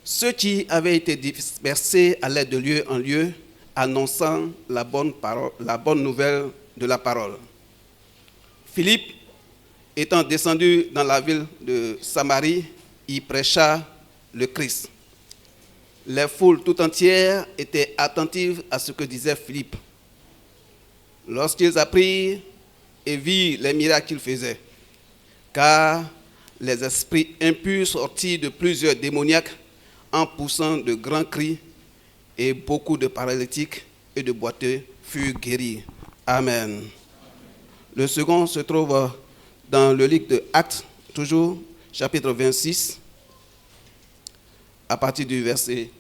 Ceux qui avaient été dispersés allaient de lieu en lieu, annonçant la bonne nouvelle de la parole. Philippe, étant descendu dans la ville de Samarie, y prêcha le Christ. Les foules tout entières étaient attentives à ce que disait Philippe. Lorsqu'ils apprirent et virent les miracles qu'il faisait, car les esprits impurs sortirent de plusieurs démoniaques en poussant de grands cris, et beaucoup de paralytiques et de boiteux furent guéris. Amen. Le second se trouve dans le livre de Actes, toujours, chapitre 26, à partir du verset...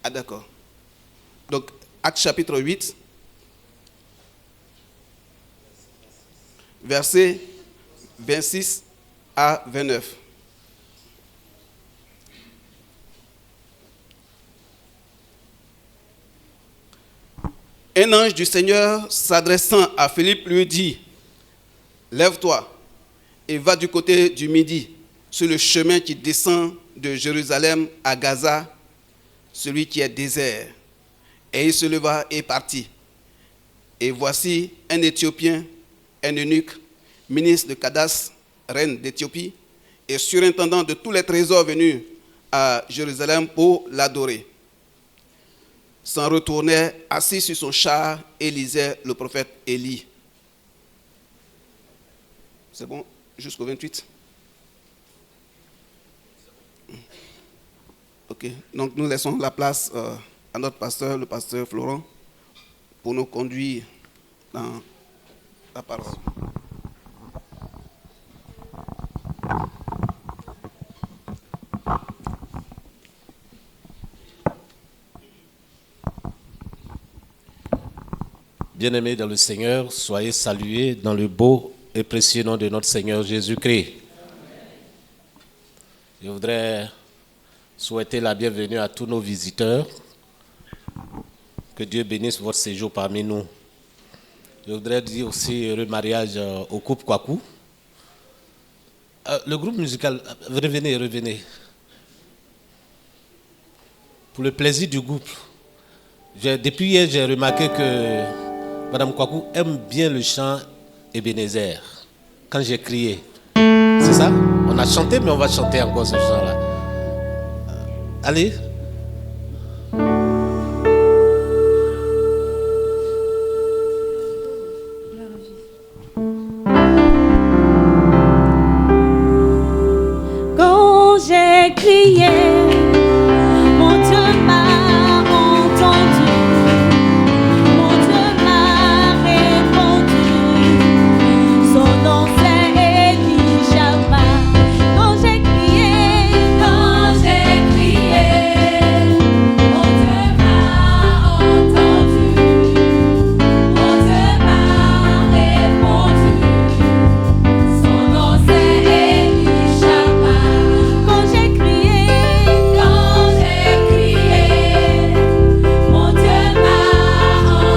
Ah d'accord. Donc, Actes chapitre 8, versets 26 à 29. Un ange du Seigneur, s'adressant à Philippe, lui dit: « Lève-toi et va du côté du Midi, sur le chemin qui descend de Jérusalem à Gaza, celui qui est désert. » Et il se leva et partit. Et voici un Éthiopien, un eunuque, ministre de Candace, reine d'Éthiopie, et surintendant de tous les trésors venus à Jérusalem pour l'adorer, s'en retournait assis sur son char et lisait le prophète Élie. C'est bon, jusqu'au 28. Ok, donc nous laissons la place à notre pasteur, le pasteur Florent, pour nous conduire dans la parole. Bien-aimés dans le Seigneur, soyez salués dans le beau et précieux nom de notre Seigneur Jésus-Christ. Je voudrais souhaiter la bienvenue à tous nos visiteurs. Que Dieu bénisse votre séjour parmi nous. Je voudrais dire aussi heureux mariage au couple Kwaku. Le groupe musical, revenez. Pour le plaisir du groupe, depuis hier, j'ai remarqué que Madame Kwaku aime bien le chant Ebenezer. Quand j'ai crié, c'est ça? On a chanté, mais on va chanter encore ce chant-là. Allez. Quand j'ai crié, mon Dieu m'a entendu. Mon Dieu m'a répondu. Son nom c'est Elishama. Quand j'ai crié, mon Dieu m'a entendu. Mon Dieu m'a répondu. Son nom c'est Elishama. Quand j'ai crié, mon Dieu m'a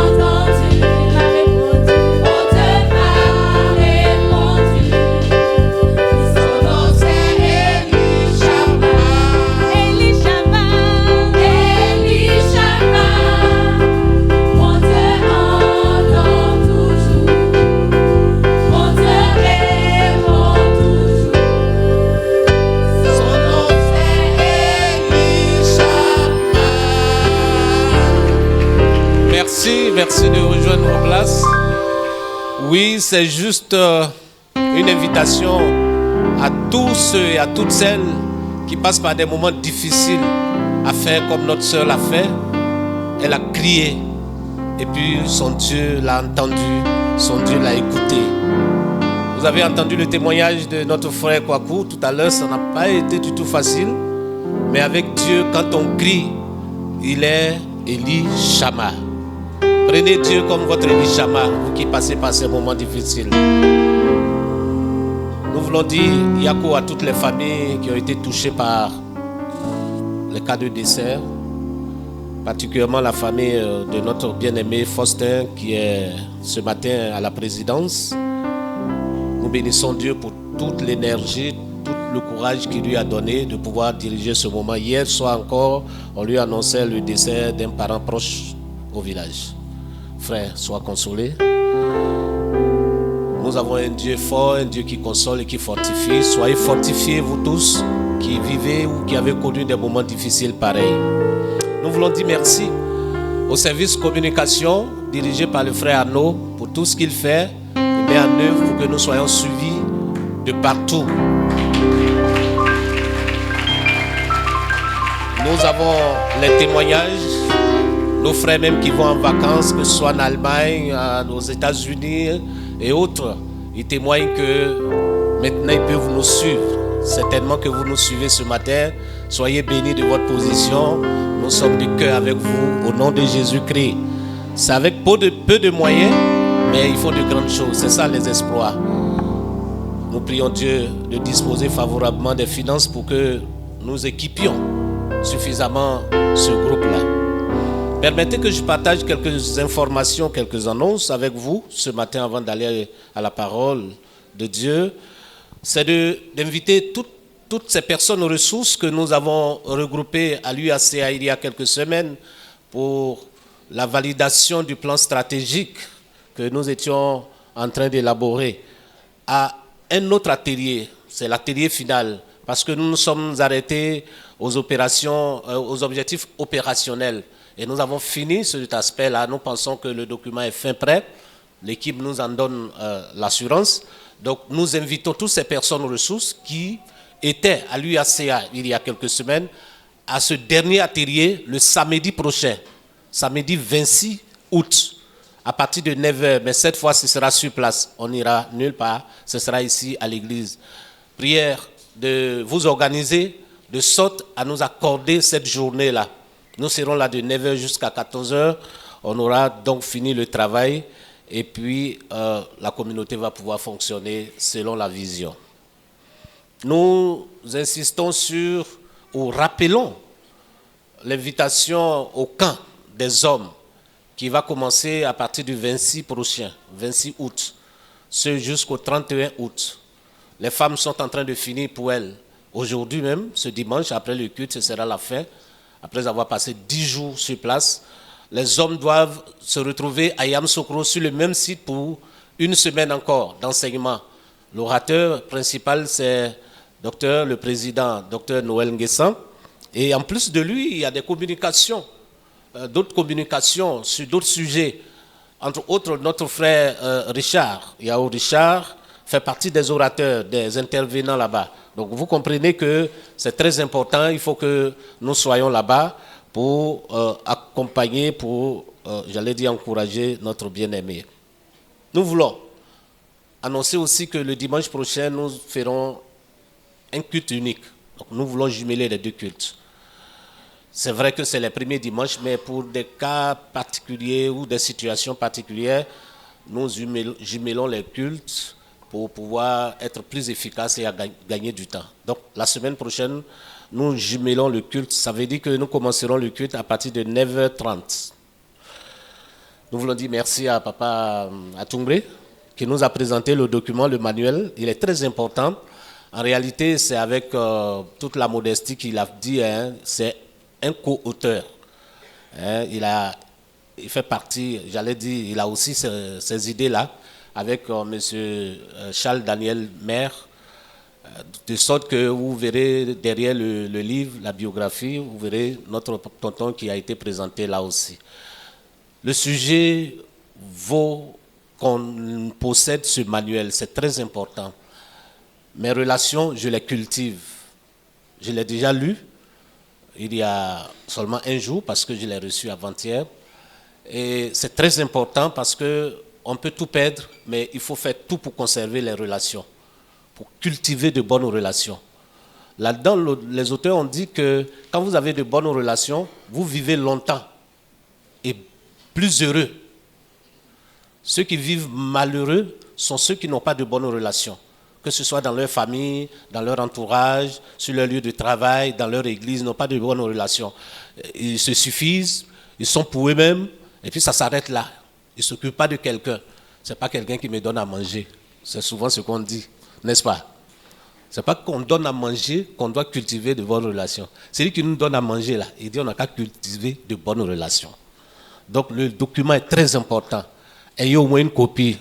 entendu. M'a répondu. Mon Dieu m'a répondu. Son nom c'est Elishama. Elishama. Mon Dieu entend toujours. Mon Dieu répond toujours. Son nom c'est Elishama. Merci de rejoindre vos places. Oui, c'est juste une invitation à tous ceux et à toutes celles qui passent par des moments difficiles à faire comme notre sœur l'a fait. Elle a crié et puis son Dieu l'a entendu, son Dieu l'a écouté. Vous avez entendu le témoignage de notre frère Kwaku tout à l'heure, ça n'a pas été du tout facile. Mais avec Dieu, quand on crie, il est Elishama. Prenez Dieu comme votre Elishama, vous qui passez par ces moments difficiles. Nous voulons dire Yako à toutes les familles qui ont été touchées par les cas de décès, particulièrement la famille de notre bien-aimé Faustin qui est ce matin à la présidence. Nous bénissons Dieu pour toute l'énergie, toute le courage qu'il lui a donné de pouvoir diriger ce moment. Hier soir encore, on lui annonçait le décès d'un parent proche au village. Frère, sois consolé. Nous avons un Dieu fort, un Dieu qui console et qui fortifie. Soyez fortifiés, vous tous qui vivez ou qui avez connu des moments difficiles pareils. Nous voulons dire merci au service communication dirigé par le frère Arnaud pour tout ce qu'il fait et met en œuvre pour que nous soyons suivis de partout. Nous avons les témoignages, nos frères même qui vont en vacances, que ce soit en Allemagne, aux États-Unis et autres. Ils témoignent que maintenant ils peuvent nous suivre. Certainement que vous nous suivez ce matin. Soyez bénis de votre position. Nous sommes de cœur avec vous au nom de Jésus-Christ. C'est avec peu de moyens, mais il faut de grandes choses. C'est ça les exploits. Nous prions Dieu de disposer favorablement des finances pour que nous équipions suffisamment ce groupe-là. Permettez que je partage quelques informations, quelques annonces avec vous ce matin avant d'aller à la parole de Dieu. C'est d'inviter toutes ces personnes aux ressources que nous avons regroupées à l'UACA il y a quelques semaines pour la validation du plan stratégique que nous étions en train d'élaborer à un autre atelier, c'est l'atelier final, parce que nous nous sommes arrêtés aux opérations, aux objectifs opérationnels. Et nous avons fini cet aspect-là. Nous pensons que le document est fin prêt. L'équipe nous en donne l'assurance. Donc nous invitons toutes ces personnes aux ressources qui étaient à l'UACA il y a quelques semaines à ce dernier atelier le samedi prochain, samedi 26 août, à partir de 9h. Mais cette fois, ce sera sur place. On n'ira nulle part. Ce sera ici à l'église. Prière de vous organiser de sorte à nous accorder cette journée-là. Nous serons là de 9h jusqu'à 14h. On aura donc fini le travail et puis la communauté va pouvoir fonctionner selon la vision. Nous insistons sur, ou rappelons l'invitation au camp des hommes qui va commencer à partir du 26 prochain, 26 août, ce jusqu'au 31 août. Les femmes sont en train de finir pour elles. Aujourd'hui même, ce dimanche, après le culte, ce sera la fin. Après avoir passé 10 jours sur place, les hommes doivent se retrouver à Yamoussoukro sur le même site pour une semaine encore d'enseignement. L'orateur principal, c'est le président, Dr Noël Nguessan. Et en plus de lui, il y a des communications, d'autres communications sur d'autres sujets. Entre autres, notre frère Richard, Yao Richard, fait partie des orateurs, des intervenants là-bas. Donc vous comprenez que c'est très important, il faut que nous soyons là-bas pour accompagner, pour, encourager notre bien-aimé. Nous voulons annoncer aussi que le dimanche prochain, nous ferons un culte unique. Donc nous voulons jumeler les deux cultes. C'est vrai que c'est les premiers dimanches, mais pour des cas particuliers ou des situations particulières, nous jumelons les cultes pour pouvoir être plus efficaces et à gagner du temps. Donc la semaine prochaine, nous jumelons le culte. Ça veut dire que nous commencerons le culte à partir de 9h30. Nous voulons dire merci à Papa Atumbre qui nous a présenté le document, le manuel. Il est très important. En réalité, c'est avec toute la modestie qu'il a dit, c'est un co-auteur. Il fait partie, il a aussi ces idées-là avec M. Charles Daniel Maire, de sorte que vous verrez derrière le livre, la biographie, vous verrez notre tonton qui a été présenté là aussi. Le sujet vaut qu'on possède ce manuel, c'est très important. Mes relations, je les cultive. Je l'ai déjà lu il y a seulement un jour parce que je l'ai reçu avant-hier. Et c'est très important parce qu'on peut tout perdre, mais il faut faire tout pour conserver les relations, pour cultiver de bonnes relations. Là-dedans, les auteurs ont dit que quand vous avez de bonnes relations, vous vivez longtemps et plus heureux. Ceux qui vivent malheureux sont ceux qui n'ont pas de bonnes relations, que ce soit dans leur famille, dans leur entourage, sur leur lieu de travail, dans leur église, ils n'ont pas de bonnes relations. Ils se suffisent, ils sont pour eux-mêmes, et puis ça s'arrête là. Ils ne s'occupent pas de quelqu'un. Ce n'est pas quelqu'un qui me donne à manger. C'est souvent ce qu'on dit, n'est-ce pas? Ce n'est pas qu'on donne à manger qu'on doit cultiver de bonnes relations. C'est lui qui nous donne à manger là. Il dit on n'a qu'à cultiver de bonnes relations. Donc le document est très important. Ayez au moins une copie.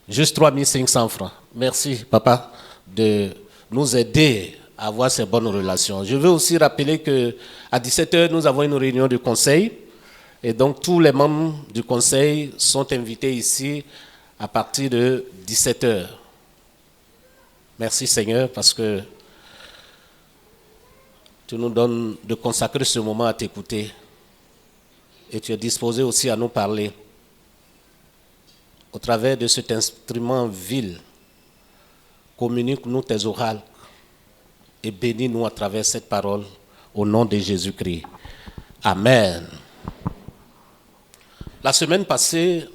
Juste 3 500 francs. Merci papa de nous aider à avoir ces bonnes relations. Je veux aussi rappeler qu'à 17h, nous avons une réunion de conseil. Et donc tous les membres du conseil sont invités ici à partir de 17h. Merci Seigneur parce que tu nous donnes de consacrer ce moment à t'écouter. Et tu es disposé aussi à nous parler. Au travers de cet instrument vil, communique-nous tes oracles et bénis-nous à travers cette parole au nom de Jésus-Christ. Amen. La semaine passée,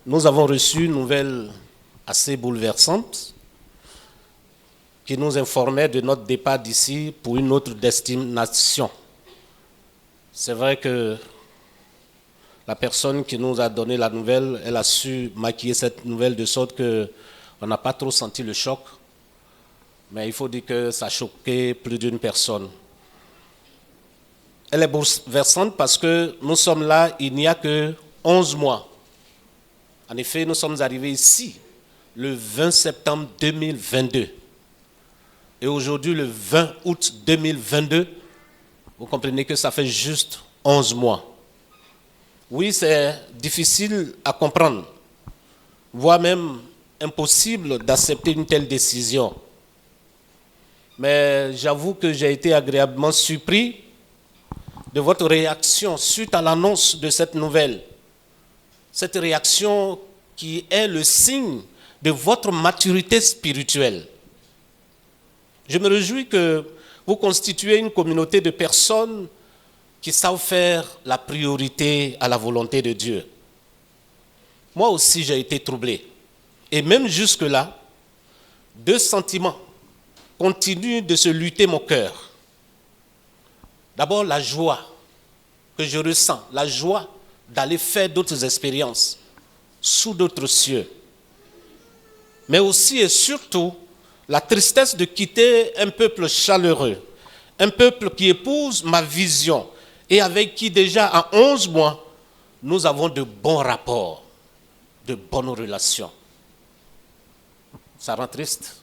nous avons reçu une nouvelle assez bouleversante qui nous informait de notre départ d'ici pour une autre destination. C'est vrai que la personne qui nous a donné la nouvelle, elle a su maquiller cette nouvelle de sorte qu'on n'a pas trop senti le choc. Mais il faut dire que ça a choqué plus d'une personne. Elle est bouleversante parce que nous sommes là il n'y a que 11 mois. En effet, nous sommes arrivés ici le 20 septembre 2022. Et aujourd'hui, le 20 août 2022, vous comprenez que ça fait juste 11 mois. Oui, c'est difficile à comprendre, voire même impossible d'accepter une telle décision. Mais j'avoue que j'ai été agréablement surpris de votre réaction suite à l'annonce de cette nouvelle. Cette réaction qui est le signe de votre maturité spirituelle. Je me réjouis que vous constituez une communauté de personnes qui savent faire la priorité à la volonté de Dieu. Moi aussi, j'ai été troublé. Et même jusque-là, 2 sentiments continuent de se lutter mon cœur. D'abord, la joie que je ressens, la joie d'aller faire d'autres expériences sous d'autres cieux. Mais aussi et surtout, la tristesse de quitter un peuple chaleureux, un peuple qui épouse ma vision et avec qui déjà en 11 mois, nous avons de bons rapports, de bonnes relations. Ça rend triste.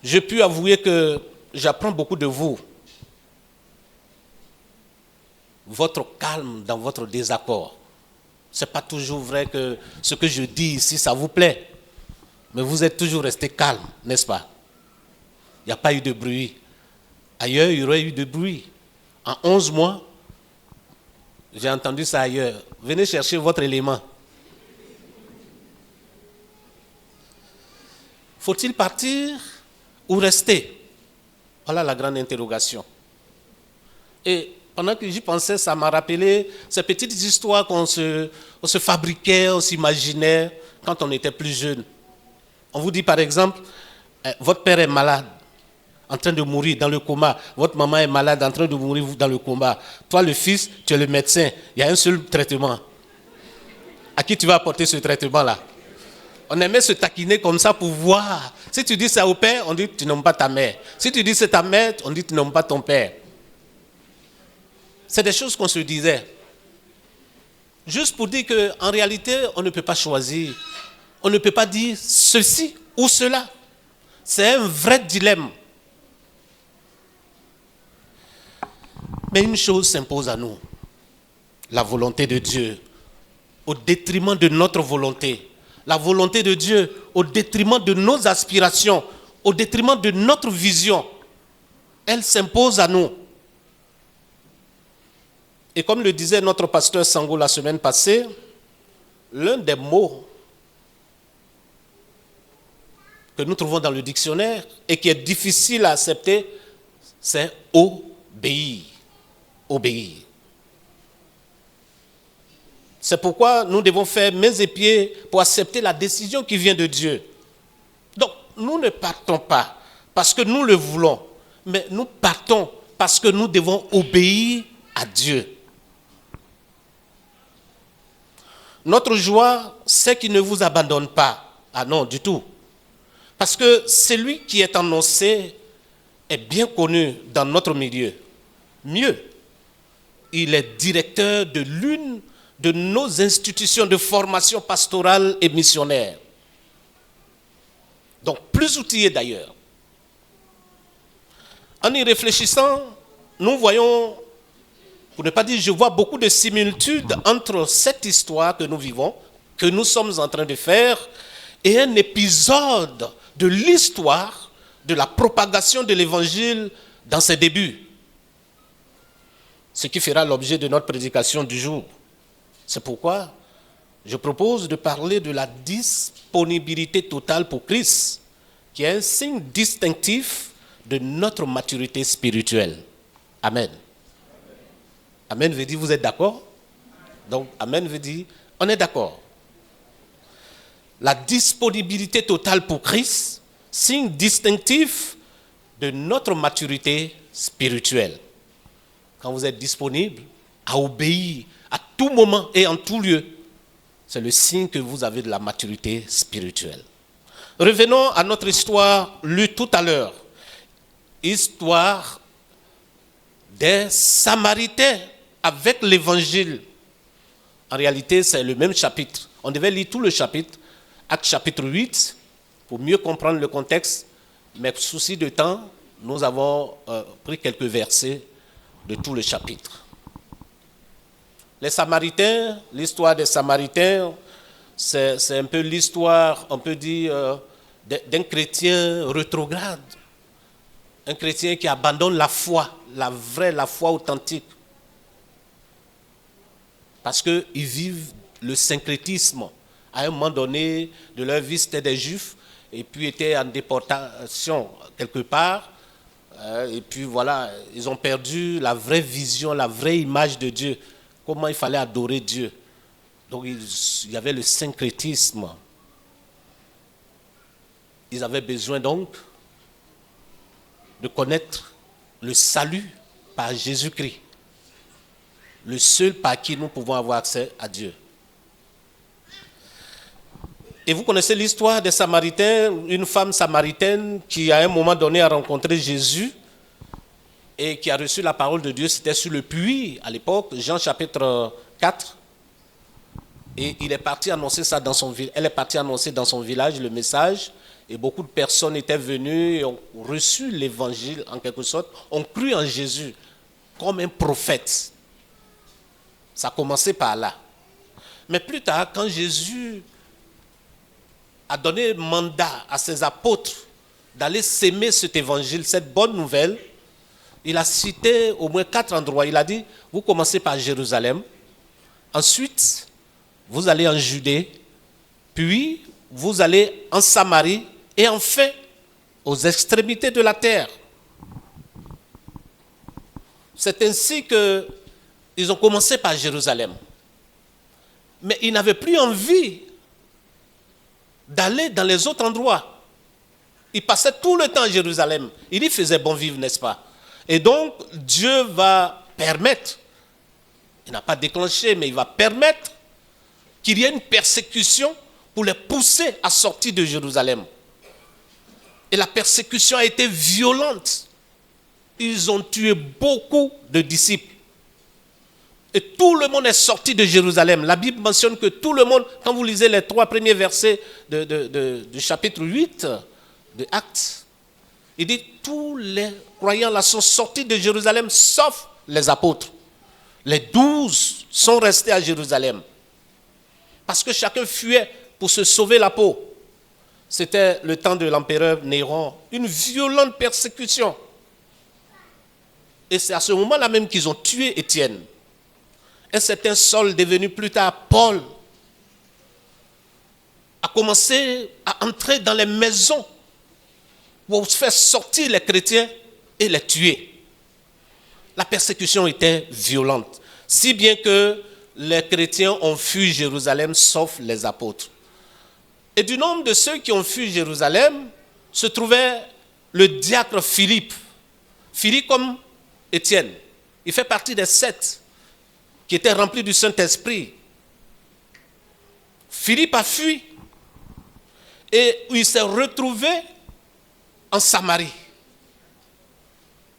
Je puis avouer que j'apprends beaucoup de vous. Votre calme dans votre désaccord. Ce n'est pas toujours vrai que ce que je dis ici, ça vous plaît. Mais vous êtes toujours resté calme, n'est-ce pas? Il n'y a pas eu de bruit. Ailleurs, il y aurait eu de bruit. En 11 mois, j'ai entendu ça ailleurs. Venez chercher votre élément. Faut-il partir ou rester? Voilà la grande interrogation. Et pendant que j'y pensais, ça m'a rappelé ces petites histoires qu'on se fabriquait, on s'imaginait quand on était plus jeune. On vous dit par exemple, votre père est malade, en train de mourir dans le coma. Votre maman est malade, en train de mourir dans le coma. Toi, le fils, tu es le médecin. Il y a un seul traitement. À qui tu vas apporter ce traitement-là? On aimait se taquiner comme ça pour voir. Si tu dis ça au père, on dit tu n'aimes pas ta mère. Si tu dis c'est ta mère, on dit tu n'aimes pas ton père. C'est des choses qu'on se disait. Juste pour dire qu'en réalité, on ne peut pas choisir. On ne peut pas dire ceci ou cela. C'est un vrai dilemme. Mais une chose s'impose à nous. La volonté de Dieu au détriment de notre volonté. La volonté de Dieu au détriment de nos aspirations, au détriment de notre vision. Elle s'impose à nous. Et comme le disait notre pasteur Sango la semaine passée, l'un des mots que nous trouvons dans le dictionnaire et qui est difficile à accepter, c'est obéir. Obéir. C'est pourquoi nous devons faire mains et pieds pour accepter la décision qui vient de Dieu. Donc, nous ne partons pas parce que nous le voulons, mais nous partons parce que nous devons obéir à Dieu. Notre joie, c'est qu'il ne vous abandonne pas. Ah non, du tout. Parce que celui qui est annoncé est bien connu dans notre milieu. Mieux, il est directeur de l'une de nos institutions de formation pastorale et missionnaire. Donc plus outillé d'ailleurs. En y réfléchissant, nous voyons, pour ne pas dire je vois beaucoup de similitudes entre cette histoire que nous vivons, que nous sommes en train de faire, et un épisode de l'histoire de la propagation de l'évangile dans ses débuts. Ce qui fera l'objet de notre prédication du jour. C'est pourquoi je propose de parler de la disponibilité totale pour Christ, qui est un signe distinctif de notre maturité spirituelle. Amen. Amen veut dire vous êtes d'accord? Donc Amen veut dire on est d'accord. La disponibilité totale pour Christ, signe distinctif de notre maturité spirituelle. Quand vous êtes disponible à obéir à tout moment et en tout lieu, c'est le signe que vous avez de la maturité spirituelle. Revenons à notre histoire lue tout à l'heure. Histoire des Samaritains avec l'évangile. En réalité, c'est le même chapitre. On devait lire tout le chapitre, Actes chapitre 8, pour mieux comprendre le contexte. Mais souci de temps, nous avons pris quelques versets de tout le chapitre. Les Samaritains, l'histoire des Samaritains, c'est un peu l'histoire, on peut dire, d'un chrétien rétrograde. Un chrétien qui abandonne la foi, la vraie, la foi authentique. Parce qu'ils vivent le syncrétisme. À un moment donné de leur vie, c'était des Juifs, et puis étaient en déportation quelque part. Et puis voilà, ils ont perdu la vraie vision, la vraie image de Dieu. Comment il fallait adorer Dieu. Donc il y avait le syncrétisme. Ils avaient besoin donc de connaître le salut par Jésus-Christ. Le seul par qui nous pouvons avoir accès à Dieu. Et vous connaissez l'histoire des Samaritains, une femme samaritaine qui à un moment donné a rencontré Jésus et qui a reçu la parole de Dieu, c'était sur le puits à l'époque, Jean chapitre 4. Et il est parti annoncer ça dans son elle est partie annoncer dans son village le message, et beaucoup de personnes étaient venues et ont reçu l'évangile en quelque sorte, ont cru en Jésus comme un prophète. Ça a commencé par là. Mais plus tard, quand Jésus a donné mandat à ses apôtres d'aller s'aimer cet évangile, cette bonne nouvelle, il a cité au moins 4 endroits. Il a dit, vous commencez par Jérusalem, ensuite vous allez en Judée, puis vous allez en Samarie et enfin aux extrémités de la terre. C'est ainsi qu'ils ont commencé par Jérusalem. Mais ils n'avaient plus envie d'aller dans les autres endroits. Ils passaient tout le temps à Jérusalem. Il y faisait bon vivre, n'est-ce pas? Et donc, Dieu va permettre, il n'a pas déclenché, mais il va permettre qu'il y ait une persécution pour les pousser à sortir de Jérusalem. Et la persécution a été violente. Ils ont tué beaucoup de disciples. Et tout le monde est sorti de Jérusalem. La Bible mentionne que tout le monde, quand vous lisez les 3 premiers versets du chapitre 8 de Actes, il dit tous les croyants là sont sortis de Jérusalem sauf les apôtres. Les 12 sont restés à Jérusalem. Parce que chacun fuyait pour se sauver la peau. C'était le temps de l'empereur Néron. Une violente persécution. Et c'est à ce moment-là même qu'ils ont tué Étienne. Un certain Saul, devenu plus tard Paul, a commencé à entrer dans les maisons pour faire sortir les chrétiens et les tuer. La persécution était violente, si bien que les chrétiens ont fui Jérusalem, sauf les apôtres. Et du nombre de ceux qui ont fui Jérusalem, se trouvait le diacre Philippe. Philippe comme Étienne. Il fait partie des 7 qui étaient remplis du Saint-Esprit. Philippe a fui. Et il s'est retrouvé en Samarie.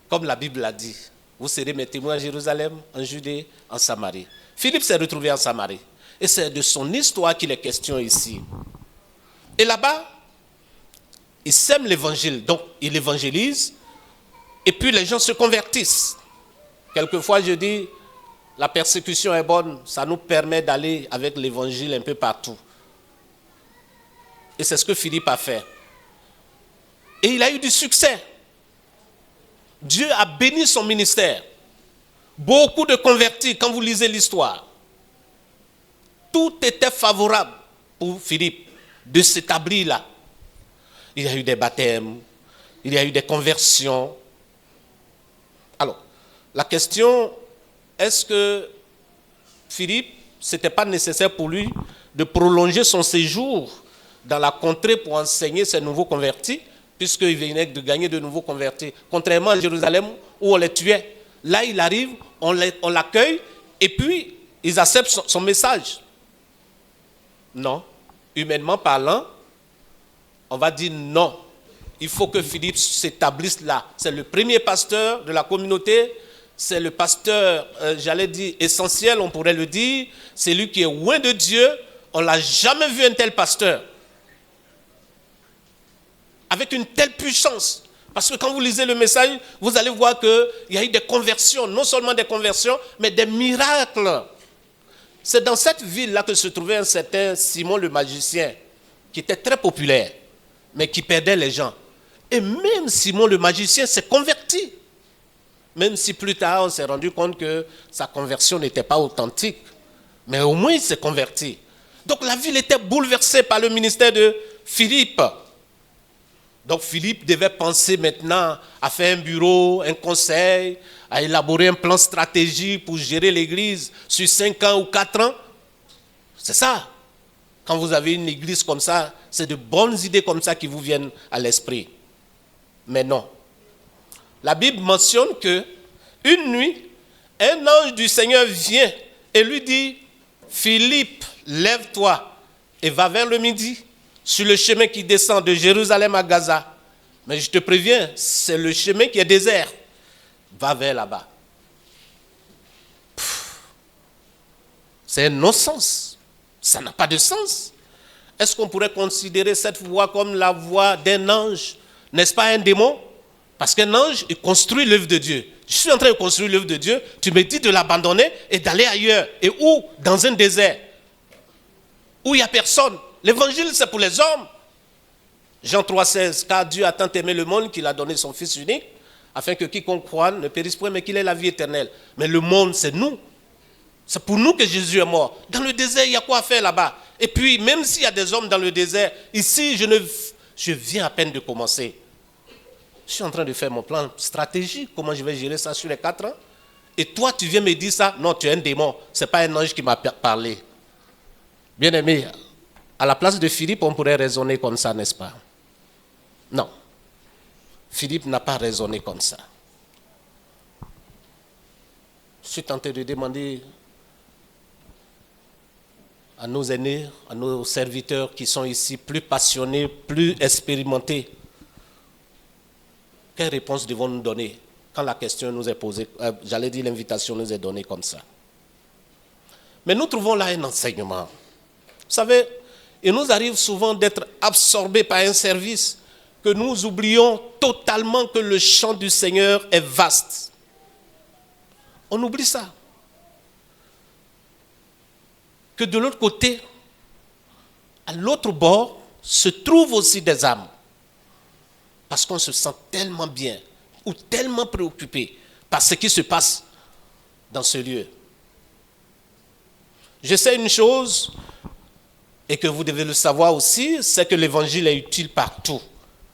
Comme la Bible l'a dit. Vous serez mes témoins à Jérusalem, en Judée, en Samarie. Philippe s'est retrouvé en Samarie. Et c'est de son histoire qu'il est question ici. Et là-bas, il sème l'évangile. Donc, il évangélise. Et puis, les gens se convertissent. Quelquefois, je dis, la persécution est bonne. Ça nous permet d'aller avec l'évangile un peu partout. Et c'est ce que Philippe a fait. Et il a eu du succès. Dieu a béni son ministère. Beaucoup de convertis, quand vous lisez l'histoire. Tout était favorable pour Philippe de s'établir là. Il y a eu des baptêmes, il y a eu des conversions. Alors, la question, est-ce que Philippe, ce n'était pas nécessaire pour lui de prolonger son séjour dans la contrée pour enseigner ces nouveaux convertis, puisqu'il venait de gagner de nouveaux convertis, contrairement à Jérusalem où on les tuait. Là, il arrive, on l'accueille, et puis ils acceptent son message. Non, humainement parlant, on va dire non. Il faut que Philippe s'établisse là. C'est le premier pasteur de la communauté, c'est le pasteur, j'allais dire, essentiel, on pourrait le dire. C'est lui qui est loin de Dieu. On ne l'a jamais vu un tel pasteur. Avec une telle puissance. Parce que quand vous lisez le message, vous allez voir qu'il y a eu des conversions, non seulement des conversions, mais des miracles. C'est dans cette ville-là que se trouvait un certain Simon le magicien, qui était très populaire, mais qui perdait les gens. Et même Simon le magicien s'est converti. Même si plus tard, on s'est rendu compte que sa conversion n'était pas authentique. Mais au moins, il s'est converti. Donc la ville était bouleversée par le ministère de Philippe. Donc Philippe devait penser maintenant à faire un bureau, un conseil, à élaborer un plan stratégique pour gérer l'église sur 5 ans ou 4 ans. C'est ça. Quand vous avez une église comme ça, c'est de bonnes idées comme ça qui vous viennent à l'esprit. Mais non. La Bible mentionne que une nuit, un ange du Seigneur vient et lui dit, Philippe, lève-toi et va vers le midi sur le chemin qui descend de Jérusalem à Gaza. Mais je te préviens, c'est le chemin qui est désert. Va vers là-bas. C'est un non-sens. Ça n'a pas de sens. Est-ce qu'on pourrait considérer cette voix comme la voix d'un ange? N'est-ce pas un démon? Parce qu'un ange, il construit l'œuvre de Dieu. Je suis en train de construire l'œuvre de Dieu. Tu me dis de l'abandonner et d'aller ailleurs. Et où? Dans un désert. Où il n'y a personne. L'évangile, c'est pour les hommes. Jean 3,16. Car Dieu a tant aimé le monde qu'il a donné son Fils unique, afin que quiconque croit ne périsse point, mais qu'il ait la vie éternelle. Mais le monde, c'est nous. C'est pour nous que Jésus est mort. Dans le désert, il y a quoi à faire là-bas? Et puis, même s'il y a des hommes dans le désert, ici, je viens à peine de commencer. Je suis en train de faire mon plan stratégique. Comment je vais gérer ça sur les 4 ans? Et toi, tu viens me dire ça? Non, tu es un démon. Ce n'est pas un ange qui m'a parlé. Bien-aimé, à la place de Philippe, on pourrait raisonner comme ça, n'est-ce pas? Non. Philippe n'a pas raisonné comme ça. Je suis tenté de demander à nos aînés, à nos serviteurs qui sont ici plus passionnés, plus expérimentés, quelle réponse devons-nous donner quand la question nous est posée, j'allais dire l'invitation nous est donnée comme ça. Mais nous trouvons là un enseignement. Vous savez, il nous arrive souvent d'être absorbés par un service que nous oublions totalement que le champ du Seigneur est vaste. On oublie ça. Que de l'autre côté, à l'autre bord, se trouvent aussi des âmes. Parce qu'on se sent tellement bien ou tellement préoccupé par ce qui se passe dans ce lieu. Je sais une chose, et que vous devez le savoir aussi, c'est que l'évangile est utile partout,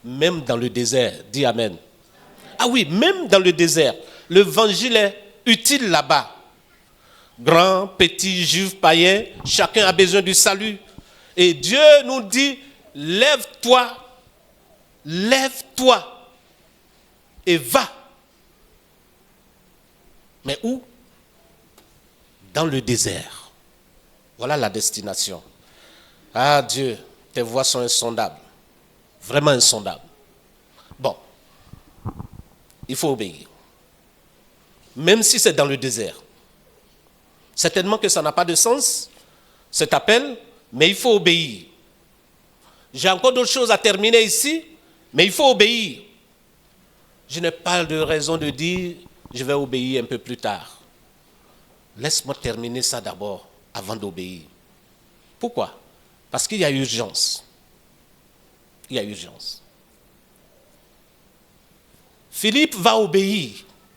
même dans le désert. Dis Amen. Ah oui, même dans le désert, l'évangile est utile là-bas. Grand, petit, juif, païen, chacun a besoin du salut. Et Dieu nous dit, lève-toi et va. Mais où? Dans le désert. Voilà la destination. Ah Dieu, tes voies sont insondables. Vraiment insondable. Bon, il faut obéir. Même si c'est dans le désert. Certainement que ça n'a pas de sens, cet appel, mais il faut obéir. J'ai encore d'autres choses à terminer ici, mais il faut obéir. Je n'ai pas de raison de dire, je vais obéir un peu plus tard. Laisse-moi terminer ça d'abord, avant d'obéir. Pourquoi? Parce qu'il y a urgence. Il y a urgence. Philippe va obéir.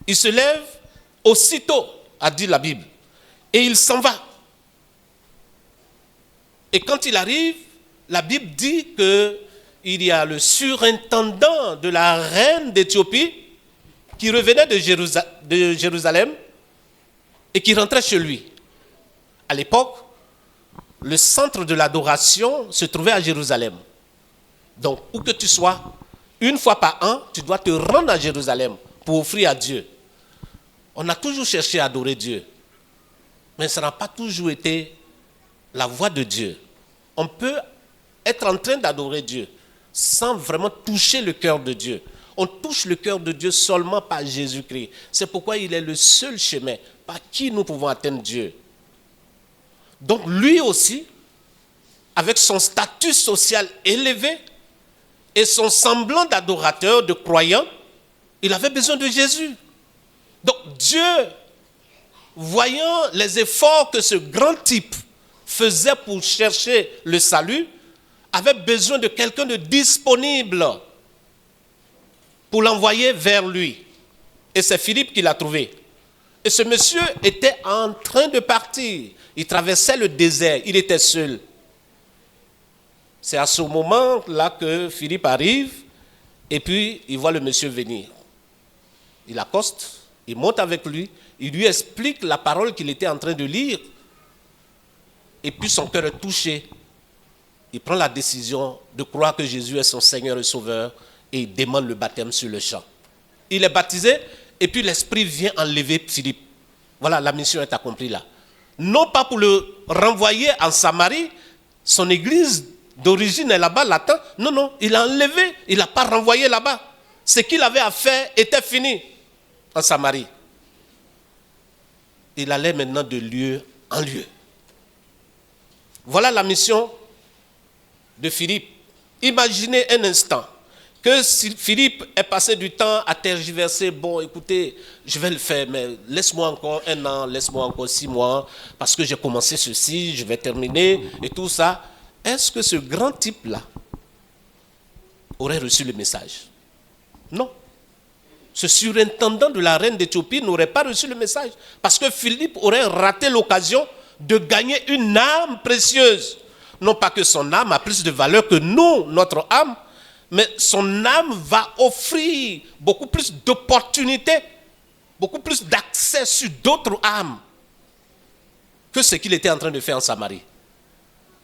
Il se lève aussitôt, a dit la Bible, et il s'en va. Et quand il arrive, la Bible dit qu'il y a le surintendant de la reine d'Éthiopie qui revenait de Jérusalem et qui rentrait chez lui. À l'époque, le centre de l'adoration se trouvait à Jérusalem. Donc, où que tu sois, une fois par an, tu dois te rendre à Jérusalem pour offrir à Dieu. On a toujours cherché à adorer Dieu, mais ça n'a pas toujours été la voie de Dieu. On peut être en train d'adorer Dieu sans vraiment toucher le cœur de Dieu. On touche le cœur de Dieu seulement par Jésus-Christ. C'est pourquoi il est le seul chemin par qui nous pouvons atteindre Dieu. Donc lui aussi, avec son statut social élevé et son semblant d'adorateur, de croyant, il avait besoin de Jésus. Donc Dieu, voyant les efforts que ce grand type faisait pour chercher le salut, avait besoin de quelqu'un de disponible pour l'envoyer vers lui. Et c'est Philippe qui l'a trouvé. Et ce monsieur était en train de partir. Il traversait le désert, il était seul. C'est à ce moment-là que Philippe arrive et puis il voit le monsieur venir. Il accoste, il monte avec lui, il lui explique la parole qu'il était en train de lire. Et puis son cœur est touché. Il prend la décision de croire que Jésus est son Seigneur et Sauveur et il demande le baptême sur le champ. Il est baptisé et puis l'Esprit vient enlever Philippe. Voilà, la mission est accomplie là. Non pas pour le renvoyer en Samarie, son église d'origine est là-bas, l'attend. Non, non, il l'a enlevé, il ne l'a pas renvoyé là-bas. Ce qu'il avait à faire était fini en Samarie. Il allait maintenant de lieu en lieu. Voilà la mission de Philippe. Imaginez un instant que si Philippe est passé du temps à tergiverser, bon écoutez, je vais le faire, mais laisse-moi encore 1 an, laisse-moi encore 6 mois, parce que j'ai commencé ceci, je vais terminer, et tout ça. Est-ce que ce grand type-là aurait reçu le message? Non. Ce surintendant de la reine d'Éthiopie n'aurait pas reçu le message, parce que Philippe aurait raté l'occasion de gagner une âme précieuse. Non pas que son âme a plus de valeur que nous, notre âme, mais son âme va offrir beaucoup plus d'opportunités, beaucoup plus d'accès sur d'autres âmes que ce qu'il était en train de faire en Samarie.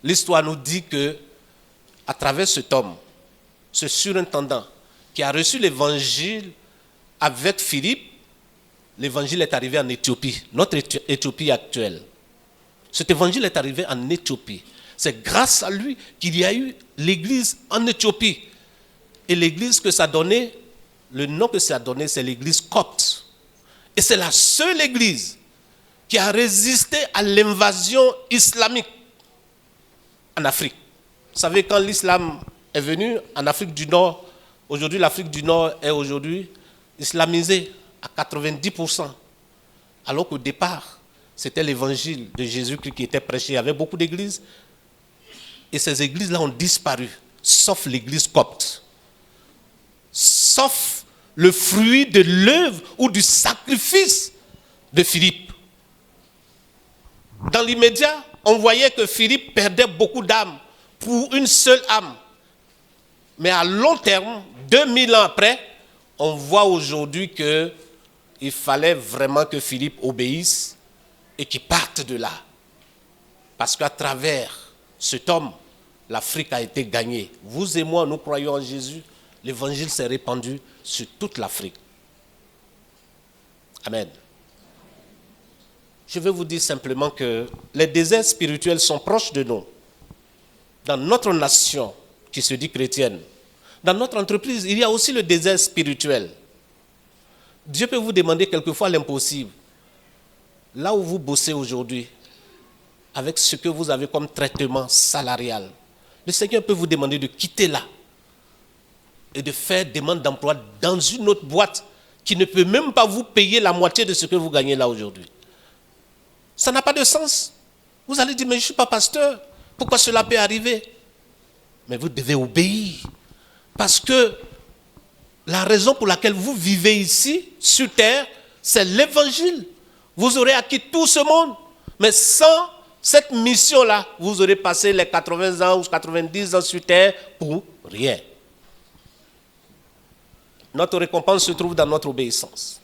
L'histoire nous dit que, à travers cet homme, ce surintendant qui a reçu l'évangile avec Philippe, l'évangile est arrivé en Éthiopie, notre Éthiopie actuelle. Cet évangile est arrivé en Éthiopie. C'est grâce à lui qu'il y a eu l'église en Éthiopie. Et l'église que ça a donné, le nom que ça a donné, c'est l'église copte. Et c'est la seule église qui a résisté à l'invasion islamique en Afrique. Vous savez, quand l'islam est venu en Afrique du Nord, aujourd'hui l'Afrique du Nord est aujourd'hui islamisée à 90%. Alors qu'au départ, c'était l'évangile de Jésus-Christ qui était prêché. Il y avait beaucoup d'églises. Et ces églises-là ont disparu, sauf l'église copte. Sauf le fruit de l'œuvre ou du sacrifice de Philippe. Dans l'immédiat, on voyait que Philippe perdait beaucoup d'âmes pour une seule âme. Mais à long terme, 2000 ans après, on voit aujourd'hui qu'il fallait vraiment que Philippe obéisse et qu'il parte de là. Parce qu'à travers cet homme, l'Afrique a été gagnée. Vous et moi, nous croyons en Jésus. L'évangile s'est répandu sur toute l'Afrique. Amen. Je vais vous dire simplement que les déserts spirituels sont proches de nous. Dans notre nation qui se dit chrétienne, Dans notre entreprise, il y a aussi le désert spirituel. Dieu peut vous demander quelquefois l'impossible. Là où vous bossez aujourd'hui, avec ce que vous avez comme traitement salarial, le Seigneur peut vous demander de quitter là et de faire demande d'emploi dans une autre boîte qui ne peut même pas vous payer la moitié de ce que vous gagnez là aujourd'hui. Ça n'a pas de sens. Vous allez dire, mais je ne suis pas pasteur. Pourquoi cela peut arriver? Mais vous devez obéir. Parce que la raison pour laquelle vous vivez ici, sur terre, c'est l'évangile. Vous aurez acquis tout ce monde. Mais sans cette mission-là, vous aurez passé les 80 ans ou 90 ans sur terre pour rien. Notre récompense se trouve dans notre obéissance.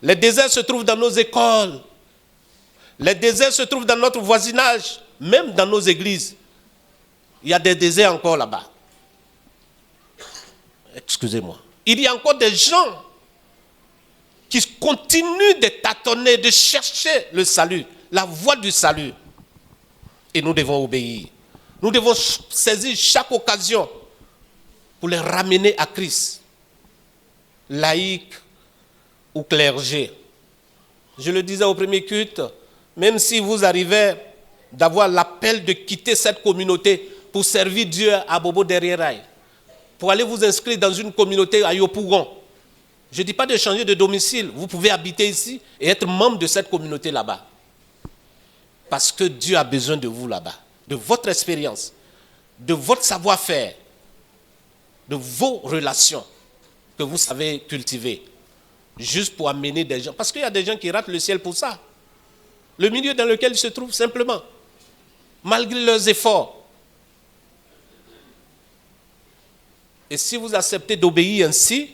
Les déserts se trouvent dans nos écoles. Les déserts se trouvent dans notre voisinage, même dans nos églises. Il y a des déserts encore là-bas. Excusez-moi. Il y a encore des gens qui continuent de tâtonner, de chercher le salut, la voie du salut. Et nous devons obéir. Nous devons saisir chaque occasion pour les ramener à Christ. Laïcs ou clergé. Je le disais au premier culte, même si vous arrivez d'avoir l'appel de quitter cette communauté pour servir Dieu à Bobo derrière Rail, pour aller vous inscrire dans une communauté à Yopougon, je ne dis pas de changer de domicile, vous pouvez habiter ici et être membre de cette communauté là-bas. Parce que Dieu a besoin de vous là-bas, de votre expérience, de votre savoir-faire, de vos relations que vous savez cultiver, juste pour amener des gens. Parce qu'il y a des gens qui ratent le ciel pour ça. Le milieu dans lequel ils se trouvent, simplement, malgré leurs efforts. Et si vous acceptez d'obéir ainsi,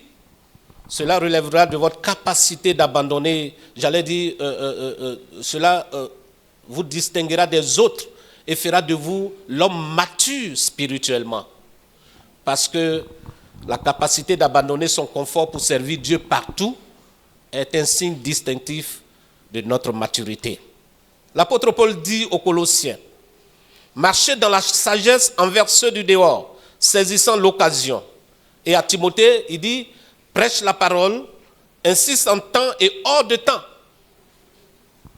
cela relèvera de votre capacité d'abandonner, j'allais dire, cela vous distinguera des autres et fera de vous l'homme mature spirituellement. Parce que la capacité d'abandonner son confort pour servir Dieu partout est un signe distinctif de notre maturité. L'apôtre Paul dit aux Colossiens, marchez dans la sagesse envers ceux du dehors, saisissant l'occasion. Et à Timothée, il dit, prêche la parole, insiste en temps et hors de temps.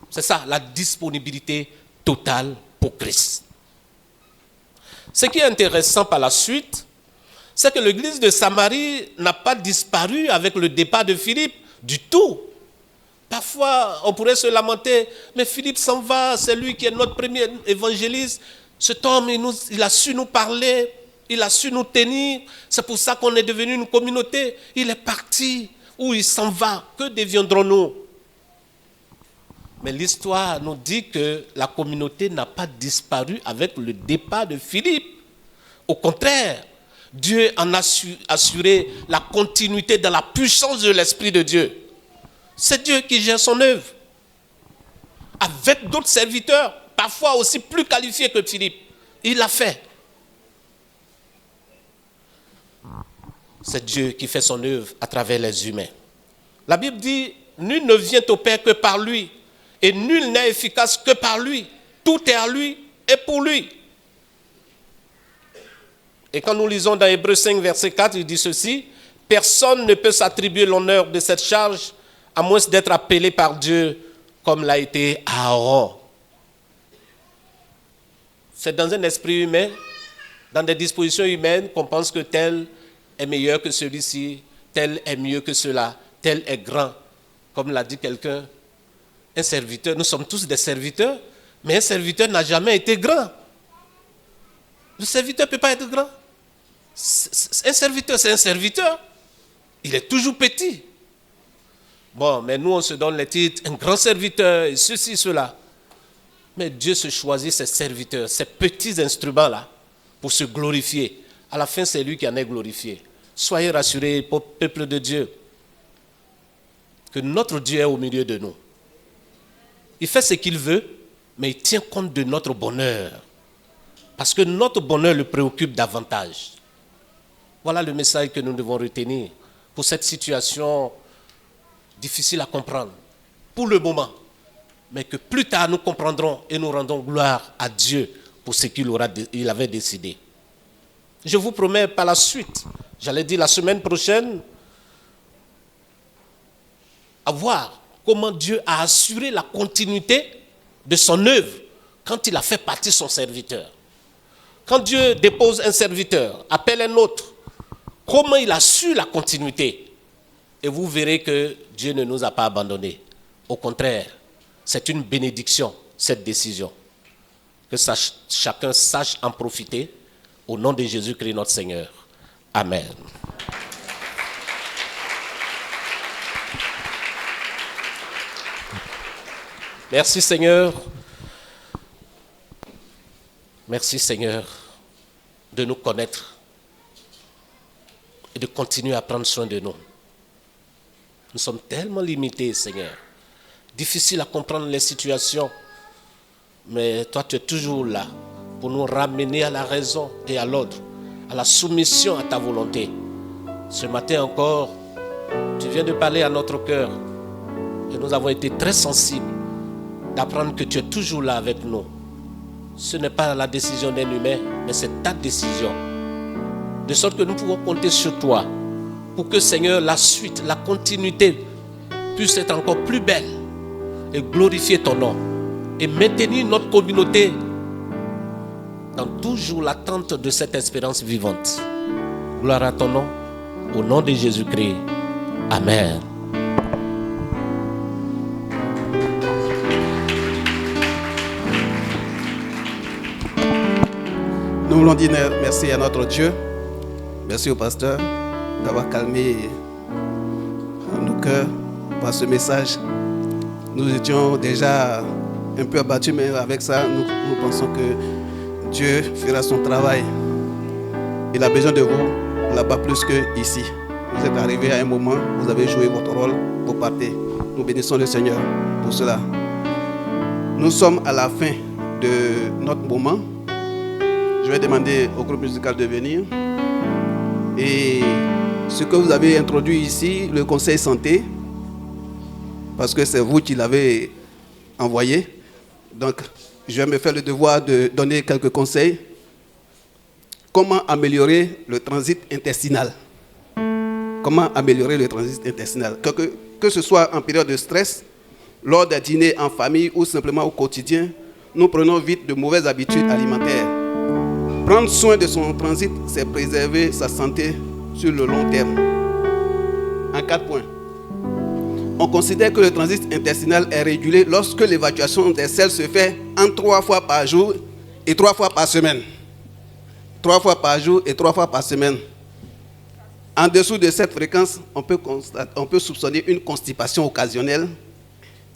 C'est ça, la disponibilité totale pour Christ. Ce qui est intéressant par la suite, c'est que l'église de Samarie n'a pas disparu avec le départ de Philippe du tout. Parfois, on pourrait se lamenter, mais Philippe s'en va, c'est lui qui est notre premier évangéliste. Cet homme, il a su nous parler, il a su nous tenir. C'est pour ça qu'on est devenu une communauté. Il est parti, où il s'en va, que deviendrons-nous? Mais l'histoire nous dit que la communauté n'a pas disparu avec le départ de Philippe. Au contraire, Dieu en a assuré la continuité dans la puissance de l'Esprit de Dieu. C'est Dieu qui gère son œuvre. Avec d'autres serviteurs, parfois aussi plus qualifiés que Philippe. Il l'a fait. C'est Dieu qui fait son œuvre à travers les humains. La Bible dit, nul ne vient au Père que par lui. Et nul n'est efficace que par lui. Tout est à lui et pour lui. Et quand nous lisons dans Hébreux 5, verset 4, il dit ceci, personne ne peut s'attribuer l'honneur de cette charge à moins d'être appelé par Dieu comme l'a été Aaron. C'est dans un esprit humain, dans des dispositions humaines, qu'on pense que tel est meilleur que celui-ci, tel est mieux que cela, tel est grand. Comme l'a dit quelqu'un, un serviteur, nous sommes tous des serviteurs, mais un serviteur n'a jamais été grand. Le serviteur ne peut pas être grand. Un serviteur, c'est un serviteur. Il est toujours petit. Bon, mais nous, on se donne les titres, un grand serviteur, et ceci, cela. Mais Dieu se choisit ses serviteurs, ces petits instruments-là, pour se glorifier. À la fin, c'est lui qui en est glorifié. Soyez rassurés, peuple de Dieu, que notre Dieu est au milieu de nous. Il fait ce qu'il veut, mais il tient compte de notre bonheur. Parce que notre bonheur le préoccupe davantage. Voilà le message que nous devons retenir pour cette situation difficile à comprendre, pour le moment. Mais que plus tard nous comprendrons et nous rendons gloire à Dieu pour ce qu'il avait décidé. Je vous promets par la suite, j'allais dire la semaine prochaine, à voir comment Dieu a assuré la continuité de son œuvre quand il a fait partir son serviteur. Quand Dieu dépose un serviteur, appelle un autre, comment il assure la continuité? Et vous verrez que Dieu ne nous a pas abandonnés. Au contraire, c'est une bénédiction, cette décision. Que chacun sache en profiter. Au nom de Jésus-Christ notre Seigneur. Amen. Merci Seigneur. Merci Seigneur de nous connaître et de continuer à prendre soin de nous. Nous sommes tellement limités, Seigneur. Difficile à comprendre les situations. Mais toi, tu es toujours là pour nous ramener à la raison et à l'ordre, à la soumission à ta volonté. Ce matin encore, tu viens de parler à notre cœur. Et nous avons été très sensibles d'apprendre que tu es toujours là avec nous. Ce n'est pas la décision d'un humain, mais c'est ta décision. De sorte que nous pouvons compter sur toi pour que, Seigneur, la suite, la continuité puisse être encore plus belle et glorifier ton nom et maintenir notre communauté dans toujours l'attente de cette espérance vivante. Gloire à ton nom, au nom de Jésus-Christ. Amen. Nous voulons dire merci à notre Dieu. Merci au pasteur d'avoir calmé nos cœurs par ce message. Nous étions déjà un peu abattus, mais avec ça, nous pensons que Dieu fera son travail. Il a besoin de vous là-bas plus qu'ici. Vous êtes arrivés à un moment, vous avez joué votre rôle, vous partez. Nous bénissons le Seigneur pour cela. Nous sommes à la fin de notre moment. Je vais demander au groupe musical de venir. Et ce que vous avez introduit ici, le conseil santé, parce que c'est vous qui l'avez envoyé. Donc, je vais me faire le devoir de donner quelques conseils. Comment améliorer le transit intestinal? Comment améliorer le transit intestinal? Que ce soit en période de stress, lors des dîners en famille ou simplement au quotidien, nous prenons vite de mauvaises habitudes alimentaires. Prendre soin de son transit, c'est préserver sa santé sur le long terme. En 4 points. On considère que le transit intestinal est régulé lorsque l'évacuation des selles se fait en 3 fois par jour et 3 fois par semaine. 3 fois par jour et 3 fois par semaine. En dessous de cette fréquence, on peut soupçonner une constipation occasionnelle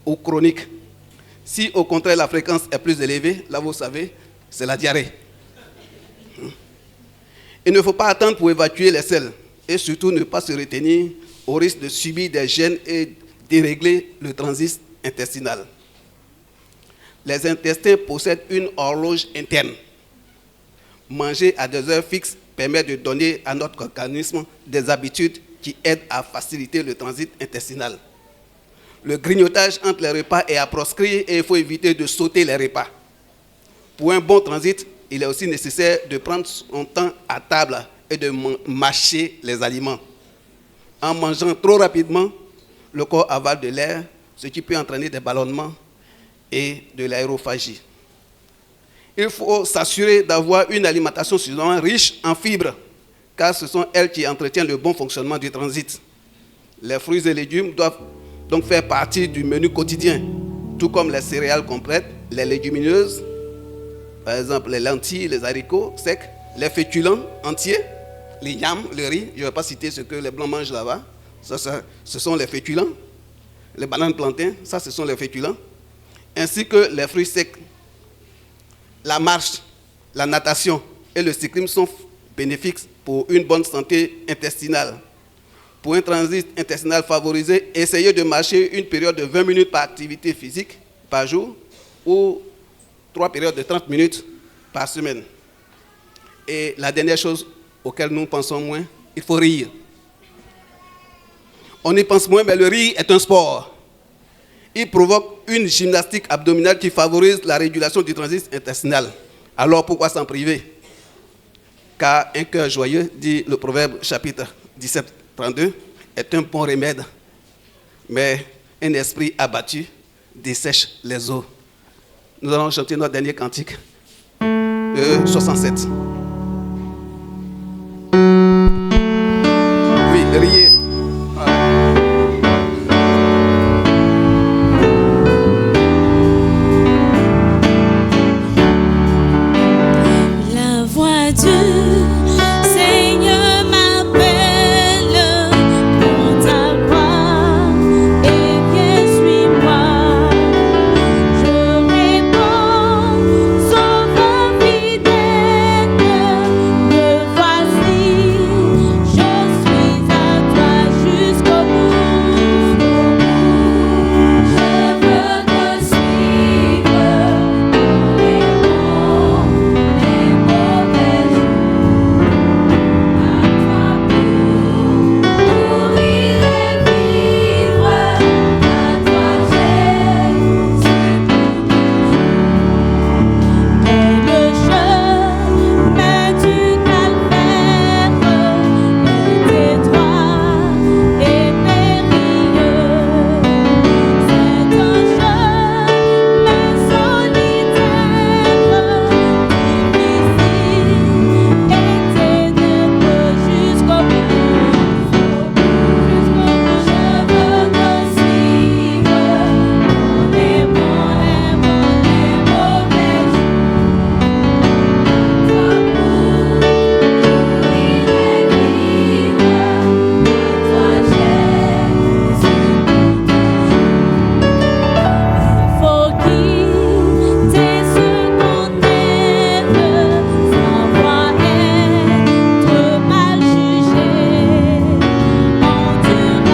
ou chronique. Si au contraire la fréquence est plus élevée, là vous savez, c'est la diarrhée. Il ne faut pas attendre pour évacuer les selles et surtout ne pas se retenir au risque de subir des gènes et dérégler le transit intestinal. Les intestins possèdent une horloge interne. Manger à des heures fixes permet de donner à notre organisme des habitudes qui aident à faciliter le transit intestinal. Le grignotage entre les repas est à proscrire et il faut éviter de sauter les repas. Pour un bon transit, il est aussi nécessaire de prendre son temps à table et de mâcher les aliments. En mangeant trop rapidement, le corps avale de l'air, ce qui peut entraîner des ballonnements et de l'aérophagie. Il faut s'assurer d'avoir une alimentation suffisamment riche en fibres, car ce sont elles qui entretiennent le bon fonctionnement du transit. Les fruits et légumes doivent donc faire partie du menu quotidien, tout comme les céréales complètes, les légumineuses, par exemple les lentilles, les haricots secs, les féculents entiers, les yams, le riz, je ne vais pas citer ce que les blancs mangent là-bas, ce sont les féculents, les bananes plantains, ça ce sont les féculents, ainsi que les fruits secs. La marche, la natation et le cyclisme sont bénéfiques pour une bonne santé intestinale. Pour un transit intestinal favorisé, essayez de marcher une période de 20 minutes par activité physique par jour ou 3 périodes de 30 minutes par semaine. Et la dernière chose auquel nous pensons moins, il faut rire. On y pense moins, mais le rire est un sport. Il provoque une gymnastique abdominale qui favorise la régulation du transit intestinal. Alors pourquoi s'en priver? Car un cœur joyeux, dit le Proverbe chapitre 17, 32, est un bon remède, mais un esprit abattu dessèche les eaux. Nous allons chanter notre dernier cantique, le 67. Oui, riez. La voix du Seigneur m'appelle, prends ta croix et viens suis-moi. Je réponds, sauveur fidèle, me voici, je suis à toi jusqu'au bout. Je veux te suivre dans les bons, les mauvais jours. À toi pour courir et vivre. À toi j'ai le chemin du calvaire est étroit et périlleux. C'est un chemin solitaire, difficile et ténébreux jusqu'au bout. Je veux te suivre dans les bons, les mauvais jours. Toi pour courir et vivre, à toi Jésus il faut quitter ce qu'on aime, sans voir être mal jugé, endurer les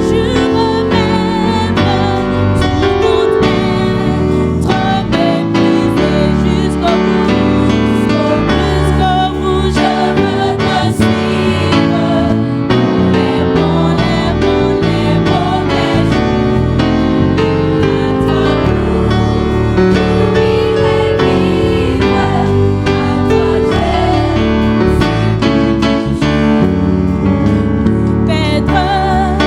jours mêmes, tout le monde être méprisé jusqu'au bout, je veux te suivre dans les bons, les mauvais jours. À toi pour courir et vivre, à toi perdre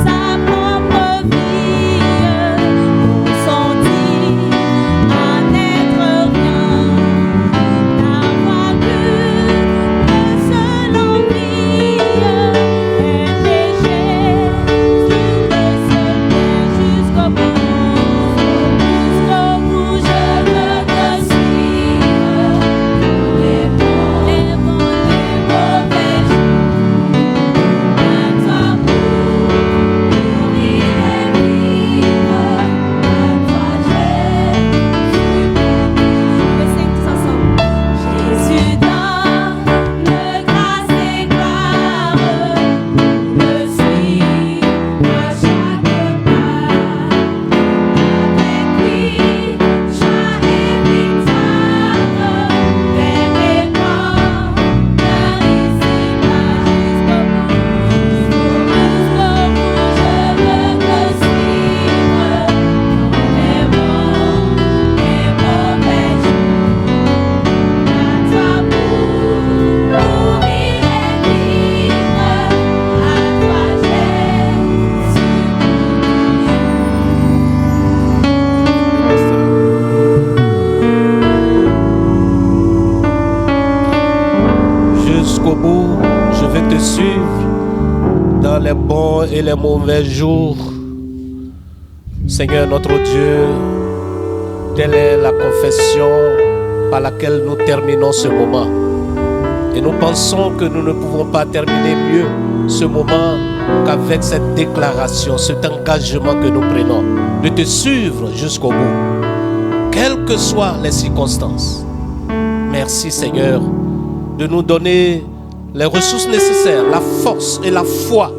sa propre vie pour sentir à n'être rien, n'avoir que le seul envie est péché, le seul bien jusqu'au bout, je veux te suivre les bons, les mauvais jours. À toi pour courir et vivre, à toi Jésus pour toujours. Tous ensemble. Jésus donne grâce et gloire, me suivre à chaque pas. Avec lui, joie et victoire, paix et gloire, car ici-bas jusqu'au bout, je veux te suivre dans les bons, les mauvais jours. À toi pour courir et vivre, à toi Jusqu'au bout, je vais te suivre dans les bons et les mauvais jours. Seigneur notre Dieu, telle est la confession par laquelle nous terminons ce moment. Et nous pensons que nous ne pouvons pas terminer mieux ce moment qu'avec cette déclaration, cet engagement que nous prenons de te suivre jusqu'au bout, quelles que soient les circonstances. Merci Seigneur de nous donner les ressources nécessaires, la force et la foi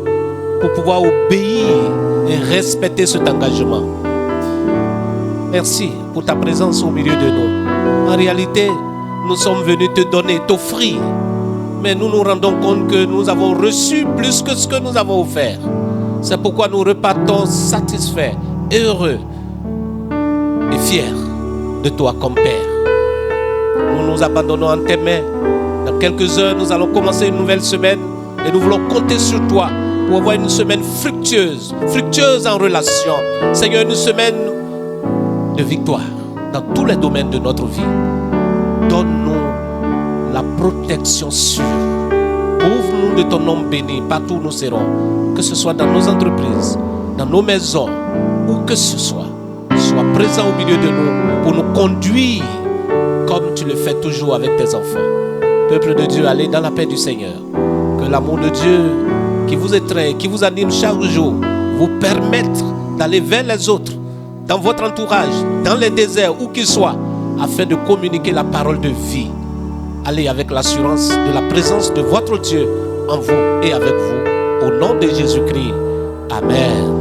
pour pouvoir obéir et respecter cet engagement. Merci pour ta présence au milieu de nous. En réalité, nous sommes venus te donner, t'offrir, mais nous nous rendons compte que nous avons reçu plus que ce que nous avons offert. C'est pourquoi nous repartons satisfaits, heureux et fiers de toi comme Père. Nous nous abandonnons en tes mains. Dans quelques heures, nous allons commencer une nouvelle semaine et nous voulons compter sur toi pour avoir une semaine fructueuse en relation. Seigneur, une semaine de victoire dans tous les domaines de notre vie. Donne-nous la protection sûre. Ouvre-nous de ton nom béni partout où nous serons, que ce soit dans nos entreprises, dans nos maisons, où que ce soit. Sois présent au milieu de nous pour nous conduire comme tu le fais toujours avec tes enfants. Peuple de Dieu, allez dans la paix du Seigneur. Que l'amour de Dieu qui vous étreint, qui vous anime chaque jour, vous permette d'aller vers les autres, dans votre entourage, dans les déserts, où qu'ils soient, afin de communiquer la parole de vie. Allez avec l'assurance de la présence de votre Dieu en vous et avec vous. Au nom de Jésus-Christ. Amen.